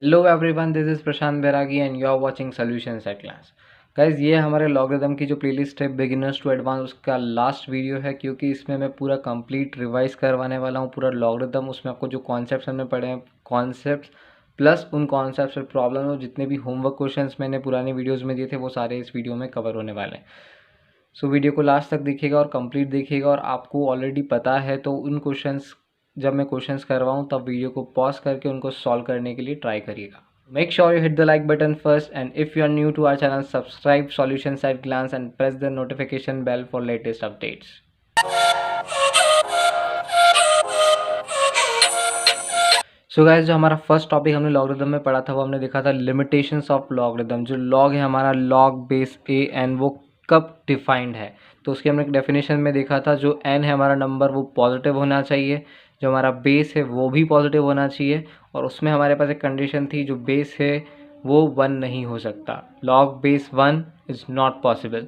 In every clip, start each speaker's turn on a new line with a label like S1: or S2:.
S1: Hello everyone, this is Prashant Bairagi and you are watching solutions at class. Guys, ये हमारे logarithm की जो playlist है बिगिनर्स टू एडवांस, उसका लास्ट वीडियो है क्योंकि इसमें मैं पूरा कंप्लीट रिवाइज करवाने वाला हूँ पूरा लॉगरिदम। उसमें आपको जो कॉन्सेप्ट्स हमने पढ़े हैं, कॉन्सेप्ट्स प्लस उन कॉन्सेप्ट्स पर प्रॉब्लम हो, जितने भी होमवर्क क्वेश्चंस मैंने पुरानी वीडियोज़ में दिए थे वो सारे इस वीडियो में कवर होने वाले हैं। सो वीडियो को लास्ट तक देखिएगा और कंप्लीट देखिएगा। और आपको ऑलरेडी पता है तो उन क्वेश्चंस, जब मैं क्वेश्चंस करवाऊँ तब वीडियो को पॉज करके उनको सॉल्व करने के लिए ट्राई करिएगा। Make sure you hit the like button first, and if you are new to our channel, subscribe Solutions at Glance and press the notification bell for latest updates. So guys, जो हमारा first topic हमने logarithm में पढ़ा था वो हमने देखा था लिमिटेशंस ऑफ लॉगरिदम। जो लॉग है हमारा, लॉग बेस ए एन, वो कब डिफाइंड है तो उसकी हमने डेफिनेशन में देखा था। जो एन है हमारा नंबर, वो पॉजिटिव होना चाहिए। जो हमारा बेस है वो भी पॉजिटिव होना चाहिए। और उसमें हमारे पास एक कंडीशन थी, जो बेस है वो 1 नहीं हो सकता। Log base 1 is not possible.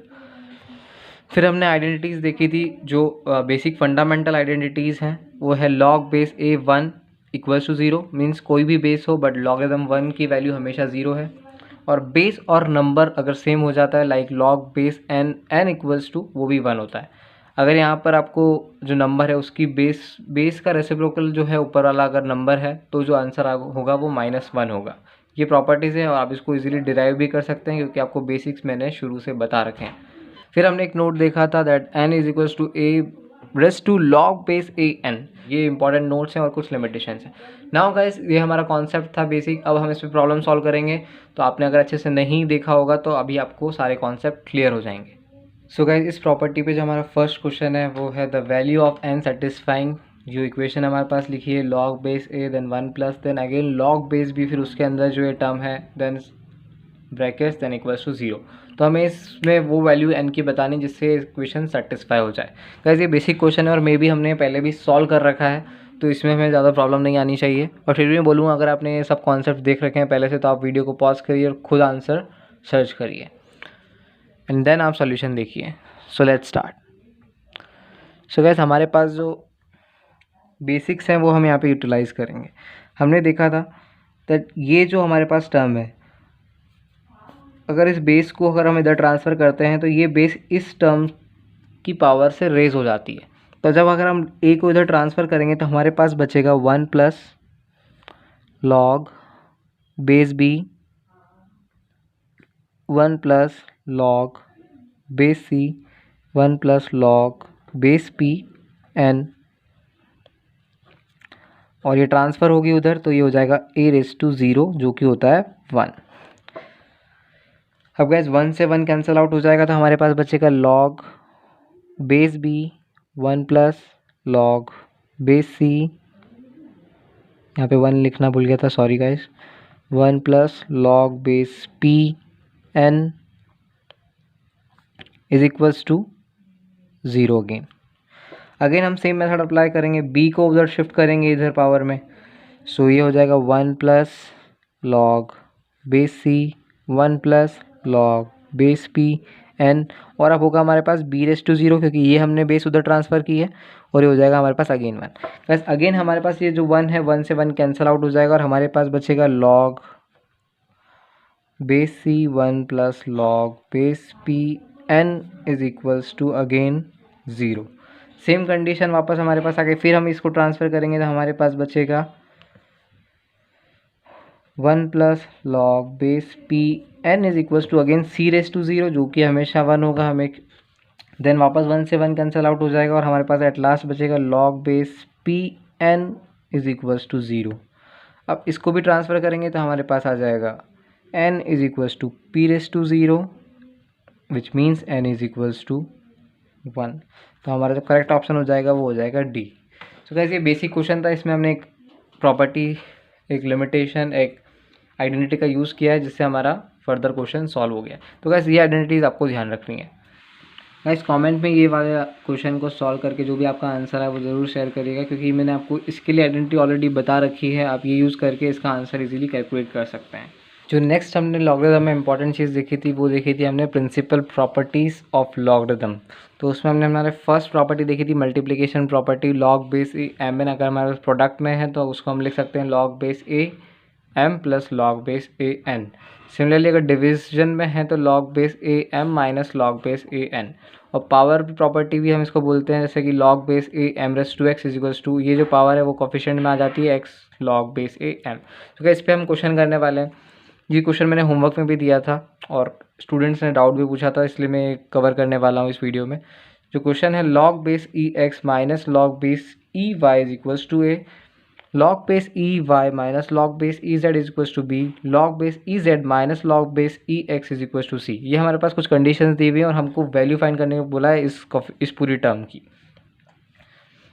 S1: फिर हमने आइडेंटिटीज़ देखी थी, जो बेसिक फंडामेंटल आइडेंटिटीज़ हैं वो है log base a 1 equals to 0, means कोई भी बेस हो बट लॉगरिदम 1 की वैल्यू हमेशा 0 है। और बेस और नंबर अगर सेम हो जाता है, like log base n equals to, वो भी 1 होता है। अगर यहाँ पर आपको जो नंबर है उसकी बेस का रेसिप्रोकल जो है ऊपर वाला अगर नंबर है तो जो आंसर होगा वो -1 होगा। ये प्रॉपर्टीज़ है और आप इसको इजीली डिराइव भी कर सकते हैं क्योंकि आपको बेसिक्स मैंने शुरू से बता रखे हैं। फिर हमने एक नोट देखा था that n is equals to a raise to log base a n. ये इंपॉर्टेंट नोट्स हैं और कुछ लिमिटेशंस हैं। नाउ गाइस, ये हमारा कॉन्सेप्ट था बेसिक। अब हम इस पर प्रॉब्लम सॉल्व करेंगे। तो आपने अगर अच्छे से नहीं देखा होगा तो अभी आपको सारे कॉन्सेप्ट क्लियर हो जाएंगे। सो गाइस, इस प्रॉपर्टी पे जो हमारा फर्स्ट क्वेश्चन है वो है the value of n satisfying. जो इक्वेशन हमारे पास लिखी है, log base A then 1 plus then again log base B, फिर उसके अंदर जो ये टर्म है then brackets then equals to 0। तो हमें इसमें वो वैल्यू n की बतानी जिससे इक्वेशन सेटिस्फाई हो जाए। गाइस, ये बेसिक क्वेश्चन है और मे भी हमने पहले भी सॉल्व कर रखा है तो इसमें हमें ज़्यादा प्रॉब्लम नहीं आनी चाहिए। और फिर भी मैं बोलूँगा, अगर आपने ये सब कॉन्सेप्ट देख रखे हैं पहले से तो आप वीडियो को पॉज करिए और खुद आंसर सर्च करिए एंड देन आप सॉल्यूशन देखिए। So let's start. So guys, हमारे पास जो बेसिक्स हैं वो हम यहाँ पे यूटिलाइज़ करेंगे। हमने देखा था दैट ये जो हमारे पास टर्म है, अगर इस बेस को अगर हम इधर ट्रांसफ़र करते हैं तो ये बेस इस टर्म की पावर से रेज हो जाती है। तो जब अगर हम ए को इधर ट्रांसफ़र करेंगे तो हमारे पास बचेगा 1 plus log base B, 1 plus log base सी, 1 plus log base P N. और ये ट्रांसफ़र होगी उधर तो ये हो जाएगा ए रेस टू 0, जो कि होता है 1। अब गैस 1 से 1 कैंसिल आउट हो जाएगा तो हमारे पास बचेगा log base B 1 plus log base C, यहाँ पे 1 लिखना भूल गया था, sorry guys, 1 plus log base P N is equals to 0 again हम सेम मेथड अप्लाई करेंगे, b को उधर शिफ्ट करेंगे इधर पावर में। सो ये हो जाएगा 1 प्लस लॉग बेस सी 1 plus log base P N. और अब होगा हमारे पास b रेस टू 0 क्योंकि ये हमने बेस उधर ट्रांसफ़र की है। और ये हो जाएगा हमारे पास अगेन 1। बस अगेन हमारे पास ये जो 1 है, 1 से 1 कैंसिल आउट हो जाएगा और हमारे पास बचेगा log base C 1 plus log base P N is equals to again 0। Same condition वापस हमारे पास आ गई। फिर हम इसको ट्रांसफ़र करेंगे तो हमारे पास बचेगा 1 plus log base P N is equals to again c raise to 0, जो कि हमेशा 1 होगा हमें। देन वापस 1 से 1 कैंसिल आउट हो जाएगा और हमारे पास एट लास्ट बचेगा log base P N is equals to 0। अब इसको भी ट्रांसफ़र करेंगे तो हमारे पास आ जाएगा n is equals to p raise to 0 which means n is equals to 1। तो हमारा जो करेक्ट ऑप्शन हो जाएगा वो हो जाएगा डी। सो गाइस, ये बेसिक क्वेश्चन था। इसमें हमने एक प्रॉपर्टी, एक लिमिटेशन, एक आइडेंटिटी का यूज़ किया है जिससे हमारा फर्दर क्वेश्चन सॉल्व हो गया। तो गाइस, ये आइडेंटिटीज़ आपको ध्यान रखनी है। गाइस, कमेंट में ये वाले क्वेश्चन को सॉल्व करके जो भी आपका आंसर है वो ज़रूर शेयर करिएगा क्योंकि मैंने आपको इसके लिए आइडेंटिटी ऑलरेडी बता रखी है। आप ये यूज़ करके इसका आंसर इजीली कैलकुलेट कर सकते हैं। जो नेक्स्ट हमने लॉगरिदम में इंपॉर्टेंट चीज़ देखी थी वो देखी थी हमने प्रिंसिपल प्रॉपर्टीज़ ऑफ लॉगरिदम। तो उसमें हमने हमारे फर्स्ट प्रॉपर्टी देखी थी multiplication property, log base a m n. अगर हमारे प्रोडक्ट में है तो उसको हम लिख सकते हैं log base a m plus log base a n. Similarly अगर डिवीजन में है तो log base a m minus log base a n. और पावर प्रॉपर्टी भी हम इसको बोलते हैं, जैसे कि log base a m raise to x equals to, ये जो पावर है वो कोफिशिएंट में आ जाती है x log base a m. तो क्या इस पर हम क्वेश्चन करने वाले हैं। ये क्वेश्चन मैंने होमवर्क में भी दिया था और स्टूडेंट्स ने डाउट भी पूछा था, इसलिए मैं कवर करने वाला हूँ इस वीडियो में। जो क्वेश्चन है log base E x minus log base E y is equals to a, log base e y minus log base e z is equals to b, log base e z minus log base e x is equals to c। ये हमारे पास कुछ conditions दी हुई हैं और हमको value find करने को बोला है इस पूरी टर्म की।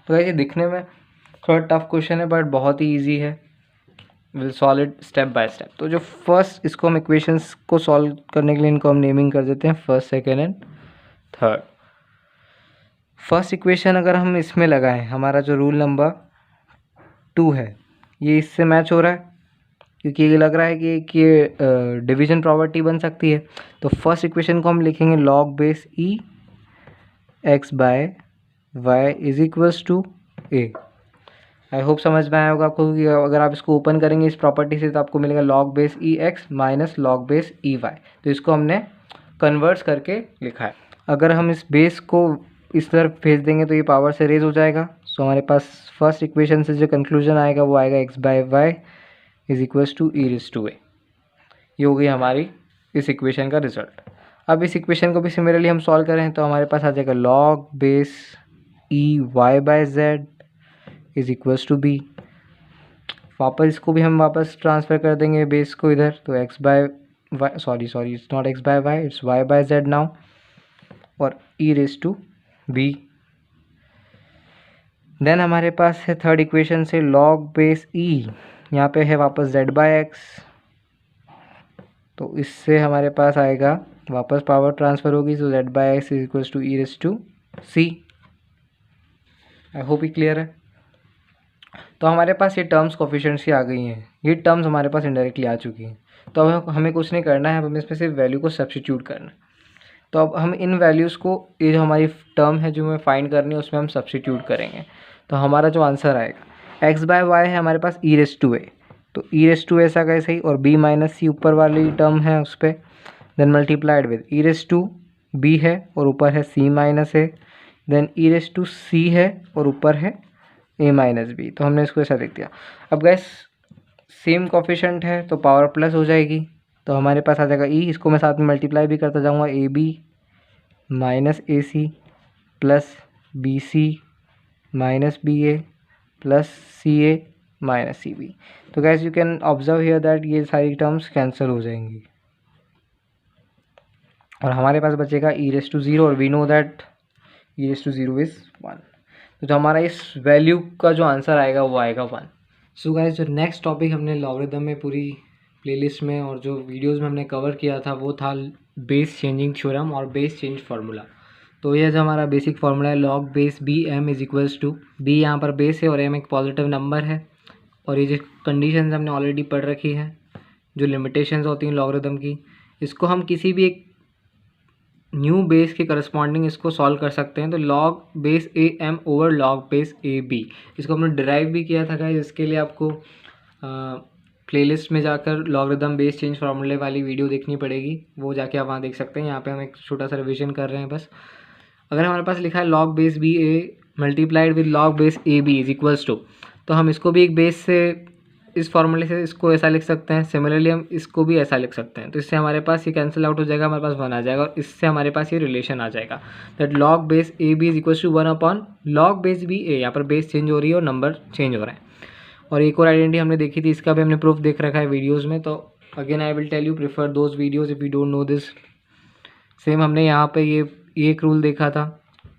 S1: तो ये दिखने में थोड़ा टफ क्वेश्चन है बट बहुत ही ईजी है। Will solve it step by step. तो जो फर्स्ट इसको हम इक्वेशंस को सॉल्व करने के लिए इनको हम नेमिंग कर देते हैं first, second and third. First equation अगर हम इसमें लगाएं, हमारा जो रूल नंबर 2 है ये इससे मैच हो रहा है, क्योंकि ये लग रहा है कि ये डिवीजन प्रॉपर्टी बन सकती है। तो फर्स्ट इक्वेशन को हम लिखेंगे log base E x by Y is equals to a. I hope समझ में आया होगा आपको कि अगर आप इसको ओपन करेंगे इस प्रॉपर्टी से तो आपको मिलेगा लॉग बेस ई एक्स माइनस लॉग बेस ई वाई। तो इसको हमने कन्वर्ट्स करके लिखा है। अगर हम इस बेस को इस तरफ भेज देंगे तो ये पावर से रेज हो जाएगा। सो हमारे पास फर्स्ट इक्वेशन से जो कंक्लूजन आएगा वो आएगा X by Y is equals to E raise to A. ये हो गई हमारी इस इक्वेशन का रिजल्ट। अब इस इक्वेशन को भी सिमिलरली हम सॉल्व करें तो हमारे पास आ जाएगा log base E y by z is equals to b. वापस इसको भी हम वापस ट्रांसफ़र कर देंगे बेस को इधर, तो x by y, sorry it's not x by y, it's y by z now, और e raise to b. Then हमारे पास है थर्ड इक्वेशन से लॉग बेस ई, यहाँ पे है वापस जेड बाय एक्स, तो इससे हमारे पास आएगा वापस पावर ट्रांसफ़र होगी, तो z by x is equals to E raise to c. I hope ये क्लियर है। तो हमारे पास ये टर्म्स कोफिशिएंट्स की आ गई हैं, ये टर्म्स हमारे पास इनडायरेक्टली आ चुकी हैं। तो अब हमें कुछ नहीं करना है, हमें इसमें सिर्फ वैल्यू को सब्स्टिट्यूट करना है। तो अब हम इन वैल्यूज़ को, ये जो हमारी टर्म है जो हमें फाइंड करनी है उसमें हम सब्स्टिट्यूट करेंगे। तो हमारा जो आंसर आएगा एक्स बाय वाई है हमारे पास ई रेज टू ए, तो ई रेज टू ऐसा कैसे ही, और बी माइनस सी ऊपर वाली टर्म है उस पर, then multiplied with E raise to B है और ऊपर है C minus A, then E raise to C है और ऊपर है ए माइनस बी। तो हमने इसको ऐसा देख दिया। अब गैस सेम कोफिशिएंट है तो पावर प्लस हो जाएगी, तो हमारे पास आ जाएगा ई, इसको मैं साथ में मल्टीप्लाई भी करता जाऊँगा, A B minus A C plus B C minus B A plus C A minus C B. तो guys you can observe here that ये सारी टर्म्स कैंसिल हो जाएंगी और हमारे पास बचेगा ई रेज टू ज़ीरो, और we know that e raise to zero is 1। तो जो हमारा इस वैल्यू का जो आंसर आएगा वो आएगा 1। सो गाइस जो नेक्स्ट टॉपिक हमने लॉगरिथम में पूरी प्लेलिस्ट में और जो वीडियोस में हमने कवर किया था वो था बेस चेंजिंग थ्योरम और बेस चेंज फार्मूला। तो ये जो हमारा बेसिक फार्मूला है log base b m is equals to, b यहाँ पर बेस है और एम एक पॉजिटिव नंबर है, और ये जो कंडीशंस हमने ऑलरेडी पढ़ रखी है, जो लिमिटेशंस होती हैं लॉगरिथम की, इसको हम किसी भी एक न्यू बेस के करस्पॉन्डिंग इसको सॉल्व कर सकते हैं। तो log base a m over log base A b, इसको हमने डिराइव भी किया था गाइस। इसके लिए आपको प्लेलिस्ट में जाकर लॉगरिथम बेस चेंज फार्मूले वाली वीडियो देखनी पड़ेगी, वो जाके आप वहाँ देख सकते हैं। यहाँ पे हम एक छोटा सा रिविजन कर रहे हैं बस। अगर हमारे पास लिखा है log base B a multiplied with log base A B is equals to, तो हम इसको भी एक बेस से, इस फार्मूले से इसको ऐसा लिख सकते हैं। सिमिलरली हम इसको भी ऐसा लिख सकते हैं। तो इससे हमारे पास ये कैंसिल आउट हो जाएगा, हमारे पास 1 आ जाएगा, और इससे हमारे पास ये रिलेशन आ जाएगा that log base A B is equals to 1 upon log base B A. यहाँ पर बेस चेंज हो रही है और नंबर चेंज हो रहा है। और एक और आइडेंटिटी हमने देखी थी, इसका भी हमने प्रूफ देख रखा है वीडियोज़ में। तो again I will tell you prefer those videos if you don't know this. Same हमने यहाँ पर ये एक रूल देखा था,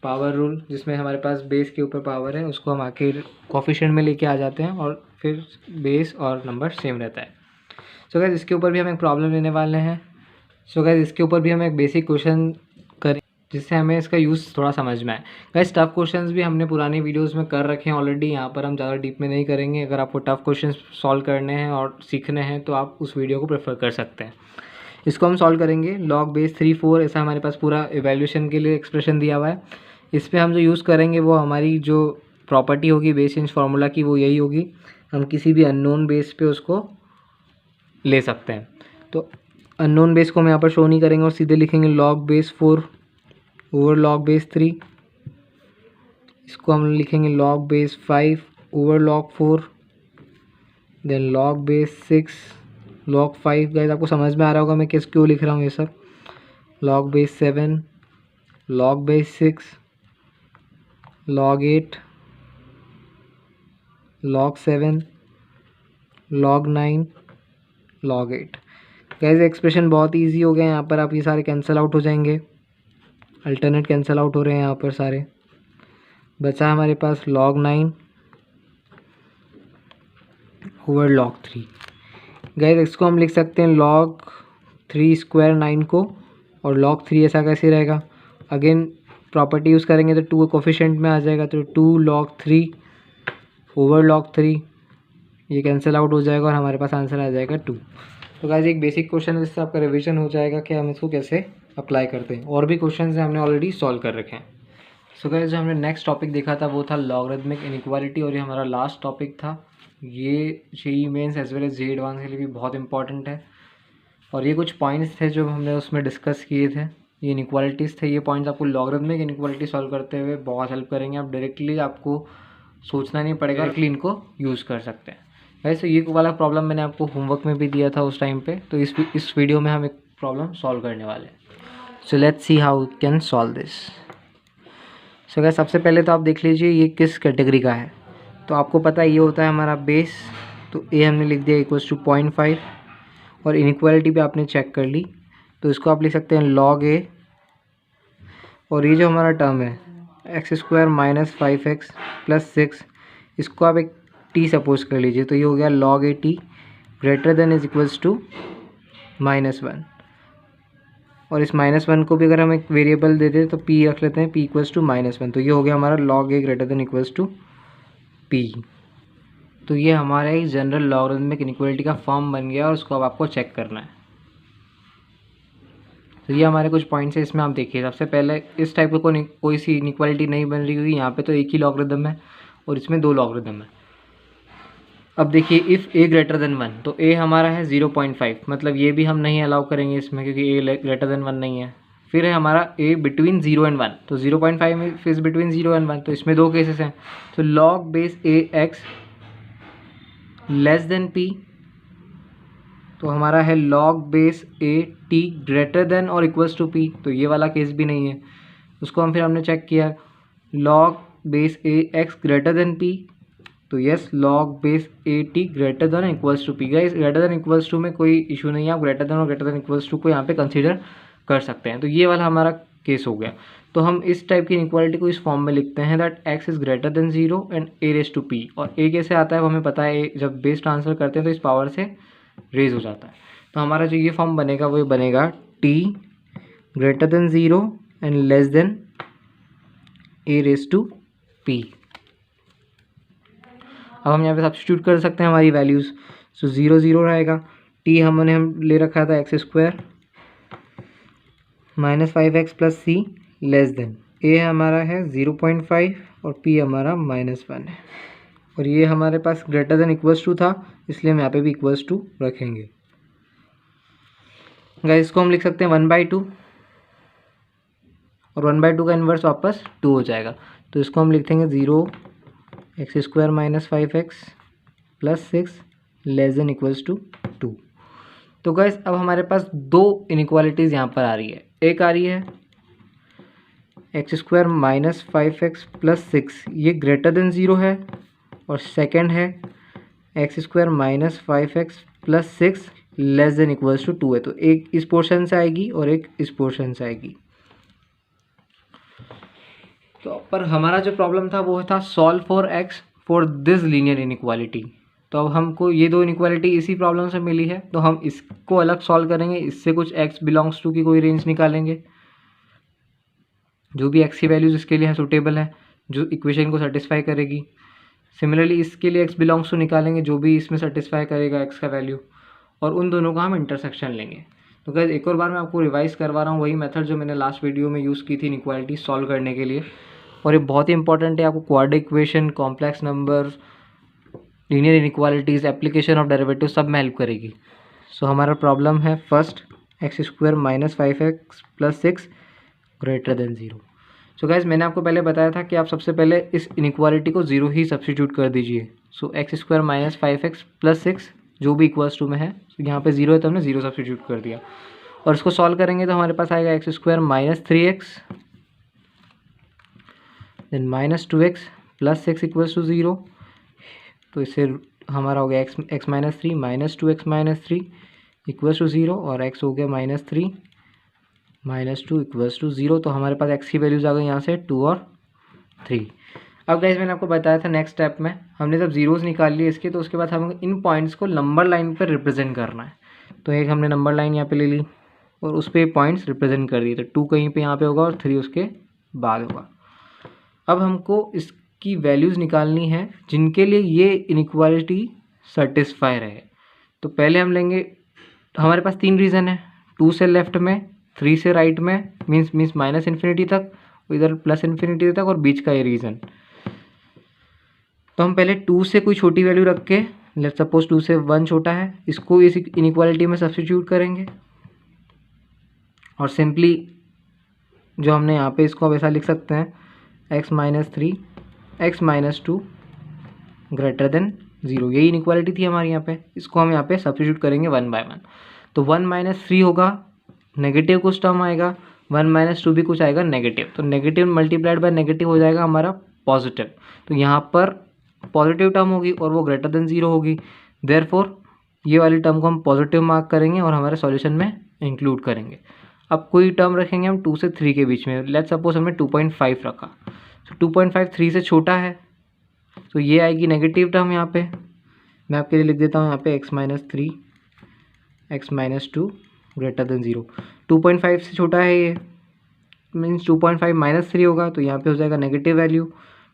S1: पावर रूल, जिसमें हमारे पास बेस के ऊपर पावर है, उसको हम आखिर कोफिशिएंट में लेके आ जाते हैं और फिर बेस और नंबर सेम रहता है। सो गाइस इसके ऊपर भी हम एक प्रॉब्लम लेने वाले हैं। सो गाइस इसके ऊपर भी हम एक बेसिक क्वेश्चन करें जिससे हमें इसका यूज़ थोड़ा समझ में आए। गाइस टफ क्वेश्चंस भी हमने पुरानी वीडियोस में कर रखे हैं ऑलरेडी, यहाँ पर हम ज़्यादा डीप में नहीं करेंगे। अगर आपको टफ क्वेश्चंस सॉल्व करने हैं और सीखने हैं तो आप उस वीडियो को प्रेफर कर सकते हैं। इसको हम सॉल्व करेंगे लॉग बेस 3 4, ऐसा हमारे पास पूरा इवैल्यूएशन के लिए एक्सप्रेशन दिया हुआ है। इस पर हम जो यूज़ करेंगे वो हमारी जो प्रॉपर्टी होगी बेस चेंज फार्मूला की वो यही होगी, हम किसी भी अननोन बेस पे उसको ले सकते हैं। तो अननोन बेस को हम यहाँ पर शो नहीं करेंगे और सीधे लिखेंगे log base 4 over log base 3। इसको हम लिखेंगे log base 5 over log 4, then log base 6 log 5। Guys आपको समझ में आ रहा होगा मैं क्यों लिख रहा हूँ ये सब। Log base 7 log base 6 log 8 log 7 log 9 log 8। Guys expression बहुत ईजी हो गया है। यहाँ पर आप ये सारे कैंसिल आउट हो जाएंगे, अल्टरनेट कैंसिल आउट हो रहे हैं यहाँ पर सारे। बचा हमारे पास log 9 ओवर log 3। गाइस इसको हम लिख सकते हैं log 3 स्क्वायर 9 को, और log 3 ऐसा कैसे रहेगा, अगेन प्रॉपर्टी यूज़ करेंगे तो 2 कोफिशिएंट में आ जाएगा, तो 2 log 3 ओवर log 3, ये कैंसिल आउट हो जाएगा और हमारे पास आंसर आ जाएगा 2। तो गाइस एक बेसिक क्वेश्चन है जिससे आपका रिवीजन हो जाएगा कि हम इसको कैसे अप्लाई करते हैं। और भी क्वेश्चन हमने ऑलरेडी सॉल्व कर रखे हैं। सो गाइस जो हमने नेक्स्ट टॉपिक देखा था वो था लॉगरिथमिक इनइक्वालिटी, और ये हमारा लास्ट टॉपिक था। ये JEE mains as well as JEE advance के लिए भी बहुत इंपॉर्टेंट है, और ये कुछ पॉइंट्स थे जो हमने उसमें डिस्कस किए थे, ये इनइक्वालिटीज़ थे। ये पॉइंट्स आपको लॉगरिथमिक इनइक्वालिटी सॉल्व करते हुए बहुत हेल्प करेंगे। आप डायरेक्टली आपको सोचना नहीं पड़ेगा, डायरेक्टली इनको यूज़ कर सकते हैं। वैसे ये वाला प्रॉब्लम मैंने आपको होमवर्क में भी दिया था उस टाइम पे, तो इस वीडियो में हम एक प्रॉब्लम सॉल्व करने वाले हैं। So let's see how can solve this. So guys सबसे पहले तो आप देख लीजिए ये किस कैटेगरी का है। तो आपको पता है ये होता है हमारा बेस, तो ए हमने लिख दिया इक्वल्स टू 0.5, और इनइक्वालिटी पे आपने चेक कर ली, तो इसको आप लिख सकते हैं log a, और ये जो हमारा टर्म है x square minus 5x plus 6, इसको आप एक t सपोज कर लीजिए, तो ये हो गया log a t greater than is equals to -1। और इस -1 को भी अगर हम एक वेरिएबल दे दें तो p रख लेते हैं, p इक्वल्स टू -1, तो ये हो गया हमारा log a greater than equals to p। तो ये हमारा एक जनरल लॉगरिथमिक इनइक्वालिटी का फॉर्म बन गया, और उसको अब आपको चेक करना है। तो ये हमारे कुछ पॉइंट्स है, इसमें आप देखिए सबसे पहले इस टाइप का कोई सी इनइक्वालिटी नहीं बन रही, क्योंकि यहाँ पे तो एक ही लॉगरिथम है और इसमें 2 लॉगरिथम है। अब देखिए इफ़ a ग्रेटर देन 1, तो a हमारा है 0.5, मतलब ये भी हम नहीं अलाउ करेंगे इसमें, क्योंकि a ग्रेटर देन 1 नहीं है। फिर है हमारा a बिटवीन 0 एंड 1, तो 0.5 में फिर बिटवीन 0 एंड 1, तो इसमें 2 केसेस हैं। तो log base a x less then p, तो हमारा है log base a t greater than और इक्वल्स टू p, तो ये वाला केस भी नहीं है। उसको हम फिर हमने चेक किया log base a x greater than p, तो yes log base a t greater than equals to p। Guys greater than equals to में कोई इशू नहीं है, आप ग्रेटर देन और ग्रेटर देन इक्वल्स टू को यहाँ पे कंसीडर कर सकते हैं। तो ये वाला हमारा केस हो गया। तो हम इस टाइप की इनइक्वालिटी को इस फॉर्म में लिखते हैं that x is greater than 0 and a raise to p, और a कैसे आता है वो हमें पता है, जब बेस ट्रांसफर करते हैं तो इस पावर से रेज हो जाता है। तो हमारा जो ये फॉर्म बनेगा वो बनेगा t greater than 0 and less than a raise to p। अब हम यहाँ पे सब्स्टिट्यूट कर सकते हैं हमारी वैल्यूज़। सो 0 0 रहेगा, t हम ले रखा था x square minus 5x plus c less than, a हमारा है 0.5 और p हमारा -1 है, और ये हमारे पास ग्रेटर देन इक्वल्स टू था, इसलिए हम यहाँ पे भी इक्वल्स टू रखेंगे। गाइस इसको हम लिख सकते हैं 1/2, और 1/2 का इन्वर्स वापस 2 हो जाएगा, तो इसको हम लिख देंगे 0 x square minus 5x plus 6 less than equals to 2। तो गाइस अब हमारे पास 2 इनइक्वालिटीज़ यहाँ पर आ रही है। एक आ रही है x square minus 5x plus 6, ये ग्रेटर देन 0 है, और सेकंड है x square minus 5x plus 6 less than equals to 2 है। तो एक इस पोर्शन से आएगी और एक इस पोर्शन से आएगी। तो पर हमारा जो प्रॉब्लम था वो था solve for x for this linear inequality. तो अब हमको ये 2 इनइक्वालिटी इसी प्रॉब्लम से मिली है, तो हम इसको अलग सॉल्व करेंगे, इससे कुछ x बिलोंग्स टू की कोई रेंज निकालेंगे, जो भी x की वैल्यूज़ इसके लिए सूटेबल है, जो इक्वेशन को सेटिस्फाई करेगी। सिमिलरली इसके लिए x बिलोंग्स टू निकालेंगे, जो भी इसमें सेटिस्फाई करेगा x का वैल्यू, और उन दोनों का हम इंटरसेक्शन लेंगे। तो गाइस एक और बार मैं आपको रिवाइज करवा रहा हूँ वही मेथड जो मैंने लास्ट वीडियो में यूज़ की थी इनइक्वालिटी सॉल्व करने के लिए, और ये बहुत ही इंपॉर्टेंट है। आपको quadratic equation, complex number, linear inequalities, application of derivative सब में हेल्प करेगी। सो हमारा प्रॉब्लम है first x square minus 5x plus 6 greater than 0। So guys मैंने आपको पहले बताया था कि आप सबसे पहले इस इनइक्वालिटी को 0 ही सब्स्टिट्यूट कर दीजिए। So X square minus 5x plus 6 जो भी इक्वल्स टू में है, तो यहाँ पे 0 है तो हमने 0 सब्स्टिट्यूट कर दिया और इसको सॉल्व करेंगे तो हमारे पास आएगा x square minus 3x then minus 2x plus 6 equals to 0। तो इससे हमारा हो गया x minus 3 minus 2x minus 3 equals to 0 और x हो गया माइनस 3 माइनस 2 इक्वल्स टू 0। तो हमारे पास x की वैल्यूज आ गई यहाँ से 2 और 3। अब गाइस मैंने आपको बताया था नेक्स्ट स्टेप में हमने जब जीरोस निकाल लिए इसके, तो उसके बाद हमें इन पॉइंट्स को नंबर लाइन पर रिप्रेजेंट करना है। तो एक हमने नंबर लाइन यहाँ पे ले ली और उस पर पॉइंट्स रिप्रेजेंट कर दिए। तो 2 कहीं पे यहाँ पे होगा और 3 उसके बाद होगा। अब हमको इसकी वैल्यूज़ निकालनी है जिनके लिए ये इनइक्वालिटी सेटिस्फाई रहे। तो पहले हम लेंगे, हमारे पास 3 रीज़न है, 2 से लेफ्ट में, 3 से राइट में, मीन्स माइनस इन्फिनिटी तक, इधर प्लस इन्फिनिटी तक और बीच का ये रीज़न। तो हम पहले 2 से कोई छोटी वैल्यू रख के, लेट्स सपोज 2 से 1 छोटा है, इसको इस इनइक्वालिटी में सब्स्टिट्यूट करेंगे और सिंपली जो हमने यहाँ पे इसको अब ऐसा लिख सकते हैं x minus 3 x minus 2 greater than 0। यही इनइक्वालिटी थी हमारी यहाँ पे, इसको हम यहाँ पे सब्स्टिट्यूट करेंगे 1 बाय 1। तो 1 माइनस 3 होगा, नेगेटिव कुछ टर्म आएगा, 1 माइनस 2 भी कुछ आएगा नेगेटिव। तो नेगेटिव मल्टीप्लाइड बाय नेगेटिव हो जाएगा हमारा पॉजिटिव। तो यहाँ पर पॉजिटिव टर्म होगी और वो ग्रेटर देन 0 होगी। देयरफॉर ये वाली टर्म को हम पॉजिटिव मार्क करेंगे और हमारे सॉल्यूशन में इंक्लूड करेंगे। अब कोई टर्म रखेंगे हम 2 से 3 के बीच में, लेट्स सपोज हमने 2.5 रखा। तो 2.5 3 से छोटा है, तो ये आएगी नेगेटिव टर्म। यहाँ पे मैं आपके लिए लिख देता हूँ यहाँ पे x minus 3 x minus 2 greater than 0। 2.5 से छोटा है ये, मीन्स 2.5 माइनस 3 होगा, तो यहाँ पे हो जाएगा नेगेटिव वैल्यू।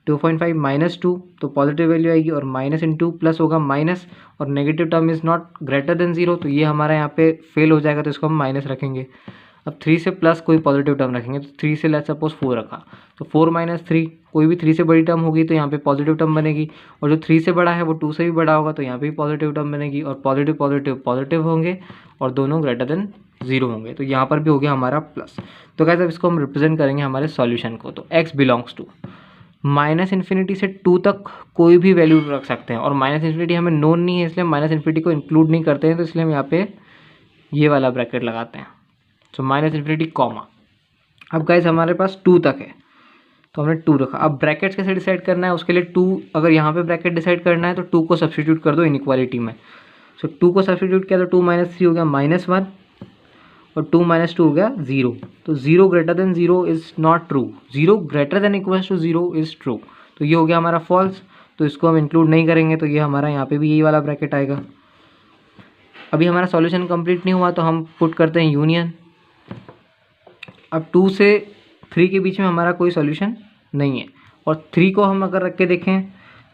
S1: 2.5 माइनस 2 तो पॉजिटिव वैल्यू आएगी और माइनस इंटू प्लस होगा माइनस, और negative term is not greater than 0, तो ये हमारा यहाँ पे फेल हो जाएगा, तो इसको हम माइनस रखेंगे। अब 3 से प्लस कोई पॉजिटिव टर्म रखेंगे, तो 3 से लेट्स सपोज 4 रखा, तो 4 माइनस 3 कोई भी 3 से बड़ी टर्म होगी तो यहाँ पे पॉजिटिव टर्म बनेगी, और जो 3 से बड़ा है वो 2 से भी बड़ा होगा तो यहाँ पे भी पॉजिटिव टर्म बनेगी, और पॉजिटिव पॉजिटिव पॉजिटिव होंगे और दोनों ग्रेटर देन 0 होंगे। तो यहाँ पर भी हो गया हमारा प्लस। तो कैसे अब इसको हम रिप्रेजेंट करेंगे हमारे सॉल्यूशन को। तो x belongs to minus infinity से 2 तक कोई भी वैल्यू रख सकते हैं, और माइनस इन्फिनिटी हमें नोन नहीं है इसलिए माइनस इन्फिनिटी को इंक्लूड नहीं करते हैं, तो इसलिए हम यहाँ पे ये वाला ब्रैकेट लगाते हैं। So minus infinity comma. अब गाइस हमारे पास 2 तक है तो हमने 2 रखा। अब ब्रैकेट्स कैसे डिसाइड करना है, उसके लिए 2 अगर यहाँ पे ब्रैकेट डिसाइड करना है तो 2 को सब्स्टिट्यूट कर दो इनइक्वालिटी में। सो 2 को सब्स्टिट्यूट किया तो 2 माइनस 3 हो गया -1 और 2 माइनस 2 हो गया 0। तो 0 greater than 0 is not true, 0 greater than equals to 0 is true. तो ये हो गया हमारा फॉल्स, तो इसको हम इंक्लूड नहीं करेंगे, तो ये हमारा यहाँ पे भी यही वाला ब्रैकेट आएगा। अभी हमारा सॉल्यूशन कंप्लीट नहीं हुआ तो हम पुट करते हैं यूनियन। अब 2 से 3 के बीच में हमारा कोई सॉल्यूशन नहीं है, और 3 को हम अगर रख के देखें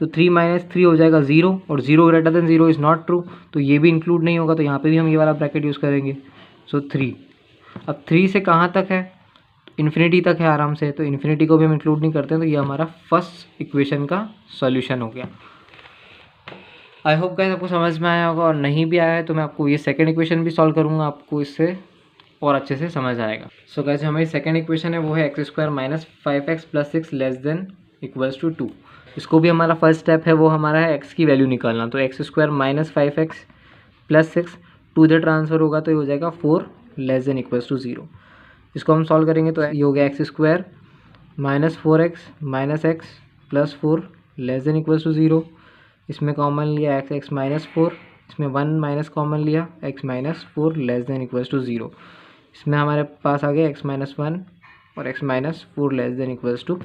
S1: तो 3 माइनस 3 हो जाएगा 0, और 0 greater than 0 is not true, तो ये भी इंक्लूड नहीं होगा, तो यहाँ पे भी हम ये वाला ब्रैकेट यूज़ करेंगे। सो 3, अब 3 से कहाँ तक है, इन्फिनिटी तक है आराम से, तो इन्फिनिटी को भी हम इंक्लूड नहीं करते हैं, तो ये हमारा फर्स्ट इक्वेशन का सॉल्यूशन हो गया। आई होप गाइस आपको समझ में आया होगा, और नहीं भी आया है तो मैं आपको ये सेकंड इक्वेशन भी सॉल्व करूँगा, आपको इससे और अच्छे से समझ आएगा। सो गाइस हमारी सेकंड इक्वेशन है वो है x square minus 5x plus 6 less than equals to 2। इसको भी हमारा फर्स्ट स्टेप है वो हमारा है x की वैल्यू निकालना। तो x square minus 5x plus 6 to इधर ट्रांसफर होगा तो ये हो जाएगा 4 लेस देन इक्वल्स टू 0। इसको हम सॉल्व करेंगे तो ये हो गया x square minus 4x minus x plus 4 less than equals to 0। इसमें कॉमन लिया x माइनस 4, इसमें 1 माइनस कॉमन लिया x minus 4 less than equals to 0। इसमें हमारे पास आ गया x माइनस 1 और x minus 4 less than equals to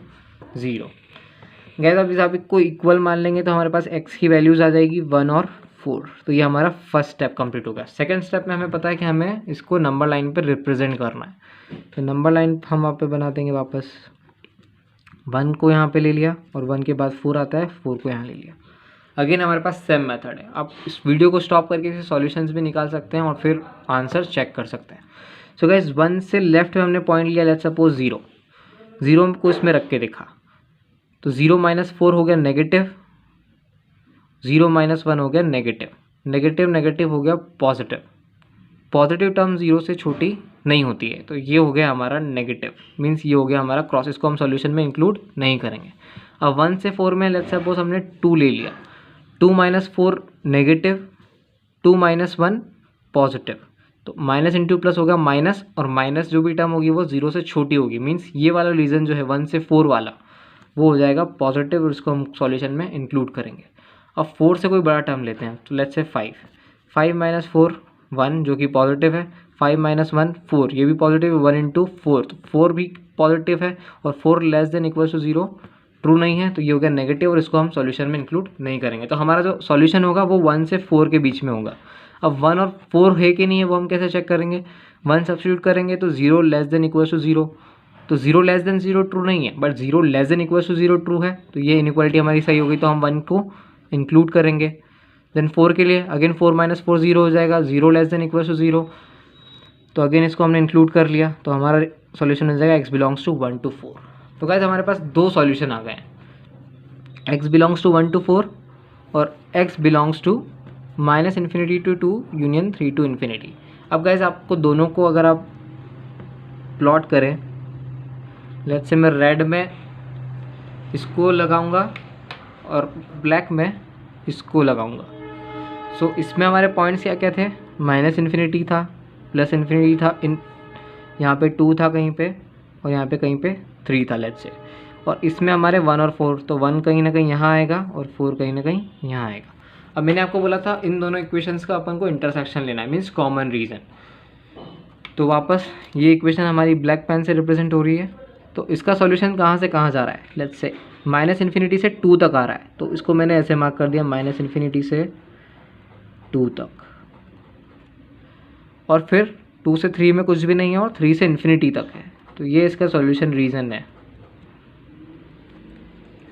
S1: 0। Guys अब इस आप को इक्वल मान लेंगे तो हमारे पास x की वैल्यूज़ आ जाएगी 1 और 4। तो ये हमारा फर्स्ट स्टेप कंप्लीट हो गया। सेकंड स्टेप में हमें पता है कि हमें इसको नंबर लाइन पर रिप्रेजेंट करना है। तो नंबर लाइन हम यहाँ पे बना देंगे वापस, 1 को यहाँ पे ले लिया और 1 के बाद 4 आता है, 4 को यहाँ ले लिया। अगेन हमारे पास सेम मेथड है। आप इस वीडियो को स्टॉप करके इसे सॉल्यूशंस भी निकाल सकते हैं और फिर आंसर चेक कर सकते हैं। सो गाइस 1 से लेफ्ट में हमने पॉइंट लिया, लेट्स सपोज 0, 0 को इसमें रख के देखा तो 0 माइनस 4 हो गया नेगेटिव, 0 माइनस 1 हो गया नेगेटिव, नेगेटिव नेगेटिव हो गया पॉजिटिव। पॉजिटिव टर्म 0 से छोटी नहीं होती है, तो ये हो गया हमारा नेगेटिव, मीन्स ये हो गया हमारा क्रॉस, इसको हम सॉल्यूशन में इंक्लूड नहीं करेंगे। अब 1 से 4 में लेट्स सपोज हमने 2 ले लिया, 2 - 4 नेगेटिव, 2 - 1 पॉजिटिव, तो माइनस इंटू प्लस होगा माइनस, और माइनस जो भी टर्म होगी वो 0 से छोटी होगी, मीन्स ये वाला रीजन जो है 1 से 4 वाला वो हो जाएगा पॉजिटिव, और इसको हम सॉल्यूशन में इंक्लूड करेंगे। अब 4 से कोई बड़ा टर्म लेते हैं, तो लेट्स से 5, 5 - 4 1 जो कि पॉजिटिव है, 5 - 1 4 ये भी पॉजिटिव है, 1 इंटू 4 तो 4 भी पॉजिटिव है, और 4 less than equal to 0 true नहीं है, तो ये हो गया नेगेटिव, और इसको हम सॉल्यूशन में इंक्लूड नहीं करेंगे। तो हमारा जो सॉल्यूशन होगा वो 1 से 4 के बीच में होगा। अब 1 और 4 है कि नहीं है वो हम कैसे चेक करेंगे, 1 सब्स्टिट्यूट करेंगे तो 0 लेस देन इक्वल टू 0, तो 0 लेस देन 0 ट्रू नहीं है, but 0 less than equal to 0 true है, तो ये इनइक्वालिटी हमारी सही होगी, तो हम 1 को इंक्लूड करेंगे। देन 4 के लिए अगेन 4 - 4 0 हो जाएगा, 0 लेस देन इक्वल टू 0, तो अगेन इसको हमने इंक्लूड कर लिया, तो हमारा सॉल्यूशन हो जाएगा x बिलोंग्स टू 1 to 4। तो गाइस हमारे पास दो सॉल्यूशन आ गए हैं, x बिलोंग्स टू 1 to 4 और x belongs to -∞ to 2 union 3 to ∞। अब गाइस आपको दोनों को अगर आप प्लॉट करें, लेट्स से मैं रेड में इसको लगाऊंगा और ब्लैक में इसको लगाऊंगा। सो इसमें हमारे पॉइंट्स क्या थे, -∞ था, +∞ था, यहाँ पे 2 था कहीं पे, और यहाँ पे कहीं पे 3 था लेट्स से, और इसमें हमारे 1 और 4, तो 1 कहीं ना कहीं यहाँ आएगा और 4 कहीं ना कहीं यहाँ आएगा। अब मैंने आपको बोला था इन दोनों इक्वेशंस का अपन को इंटरसेक्शन लेना है, मीन्स कॉमन रीजन। तो वापस ये इक्वेशन हमारी ब्लैक पेन से रिप्रेजेंट हो रही है, तो इसका सॉल्यूशन कहाँ से कहाँ जा रहा है, लेट्स से -∞ से 2 तक आ रहा है, तो इसको मैंने ऐसे मार्क कर दिया -∞ से 2 तक, और फिर 2 से 3 में कुछ भी नहीं है, और 3 से ∞ तक है, तो ये इसका सॉल्यूशन रीजन है।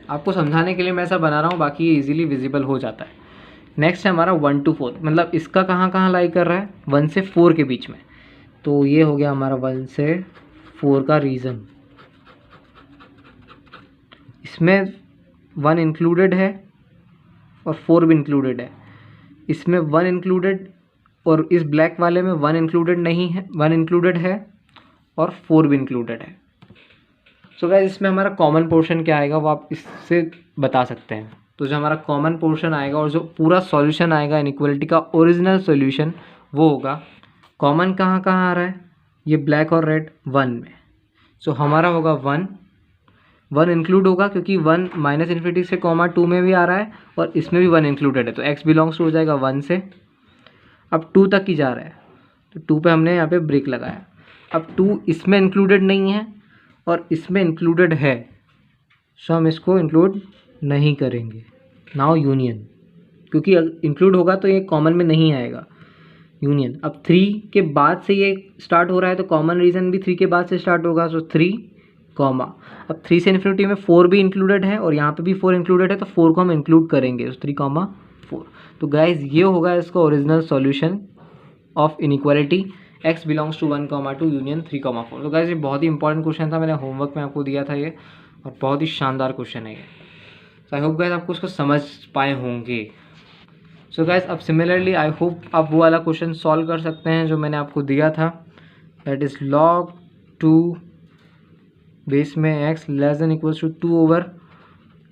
S1: आपको समझाने के लिए मैं ऐसा बना रहा हूँ, बाकी ये इजीली विजिबल हो जाता है। नेक्स्ट है हमारा 1 to 4, मतलब इसका कहाँ कहाँ लाई कर रहा है, 1 से 4 के बीच में, तो ये हो गया हमारा 1 से 4 का रीज़न। इसमें 1 इंक्लूडेड है और 4 भी इंक्लूडेड है, इसमें 1 इंक्लूडेड, और इस ब्लैक वाले में 1 इंक्लूडेड नहीं है, 1 इंक्लूडेड है और 4 भी इंक्लूडेड है। सो गाइस इसमें हमारा कॉमन पोर्शन क्या आएगा वो आप इससे बता सकते हैं। तो जो हमारा कॉमन पोर्शन आएगा और जो पूरा सॉल्यूशन आएगा इनइक्वालिटी का ओरिजिनल सॉल्यूशन, वो होगा कॉमन कहाँ कहाँ आ रहा है, ये ब्लैक और रेड 1 में, सो हमारा होगा 1 इंक्लूड होगा, क्योंकि 1 -∞ से (2 में भी आ रहा है और इसमें भी 1 इंक्लूडेड है, तो x बिलोंग्स टू हो जाएगा 1 से। अब 2 तक ही जा रहा है, तो 2 पे हमने यहाँ पे ब्रेक लगाया। अब 2 इसमें इंक्लूडेड नहीं है और इसमें इंक्लूडेड है, सो हम इसको इंक्लूड नहीं करेंगे। नाउ यूनियन, क्योंकि इंक्लूड होगा तो ये कॉमन में नहीं आएगा, यूनियन। अब 3 के बाद से ये स्टार्ट हो रहा है, तो कॉमन रीजन भी 3 के बाद से स्टार्ट होगा, सो 3 कॉमा, अब 3 से ∞ में 4 भी इंक्लूडेड है और यहाँ पे भी 4 इंक्लूडेड है, तो 4 को हम इंक्लूड करेंगे, तो 3, 4। तो गाइज ये होगा इसका original solution of inequality x belongs to 1, 2 union 3, 4। तो गाइज ये बहुत ही इंपॉर्टेंट क्वेश्चन था, मैंने होमवर्क में आपको दिया था ये, और बहुत ही शानदार क्वेश्चन है ये। सो आई होप गाइज आपको उसको समझ पाए होंगे। सो गाइज अब सिमिलरली आई होप आप वो वाला क्वेश्चन सॉल्व कर सकते हैं जो मैंने आपको दिया था, दैट इज़ log 2 बेस में x less than equals to 2 over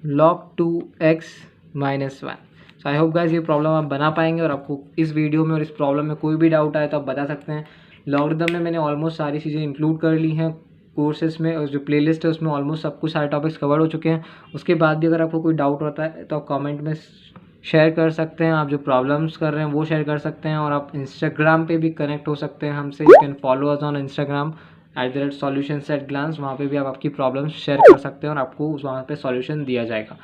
S1: log 2x - 1। So I hope guys ये प्रॉब्लम आप बना पाएंगे, और आपको इस वीडियो में और इस प्रॉब्लम में कोई भी डाउट आए तो आप बता सकते हैं। लॉगरिथम में मैंने ऑलमोस्ट सारी चीज़ें इंक्लूड कर ली हैं कोर्सेज में, और जो प्लेलिस्ट है उसमें ऑलमोस्ट सब कुछ सारे टॉपिक्स कवर हो चुके हैं। उसके बाद भी अगर आपको कोई डाउट होता है तो आप कमेंट में शेयर कर सकते हैं, आप जो प्रॉब्लम्स कर रहे हैं वो शेयर कर सकते हैं, और आप इंस्टाग्राम पे भी कनेक्ट हो सकते हैं हमसे। You can follow us on Instagram @solutions@glance, वहाँ पे भी आप आपकी प्रॉब्लम्स शेयर कर सकते हैं और आपको उस वहाँ पे सॉल्यूशन दिया जाएगा।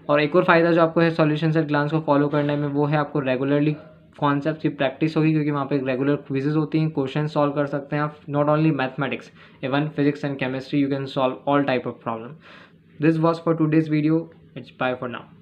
S1: और एक और फ़ायदा जो आपको है solutions@glance को फॉलो करने में, वो है आपको रेगुलरली कॉन्सेप्ट की प्रैक्टिस होगी, क्योंकि वहाँ पे रेगुलर क्विजेज होती हैं, क्वेश्चन सॉल्व कर सकते हैं आप, not only mathematics, even physics and chemistry, you can solve all type of problem. This was for today's video, it's bye for now.